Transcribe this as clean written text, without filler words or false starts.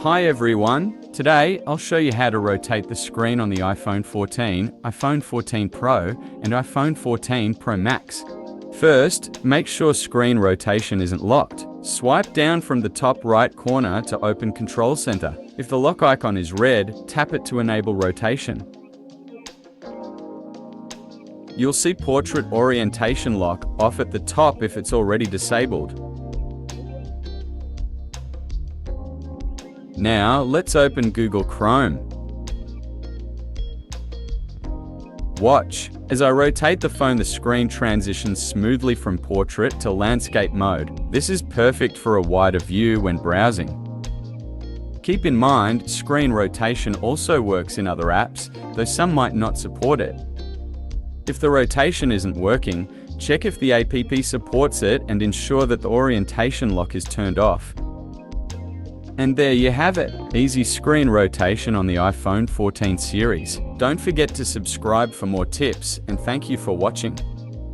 Hi everyone, today I'll show you how to rotate the screen on the iPhone 14, iPhone 14 Pro, and iPhone 14 Pro Max. First, make sure screen rotation isn't locked. Swipe down from the top right corner to open Control Center. If the lock icon is red, tap it to enable rotation. You'll see Portrait Orientation Lock off at the top if it's already disabled. Now, let's open Google Chrome. Watch. As I rotate the phone, the screen transitions smoothly from portrait to landscape mode. This is perfect for a wider view when browsing. Keep in mind, screen rotation also works in other apps, though some might not support it. If the rotation isn't working, check if the app supports it and ensure that the orientation lock is turned off. And there you have it, easy screen rotation on the iPhone 14 series. Don't forget to subscribe for more tips, and thank you for watching.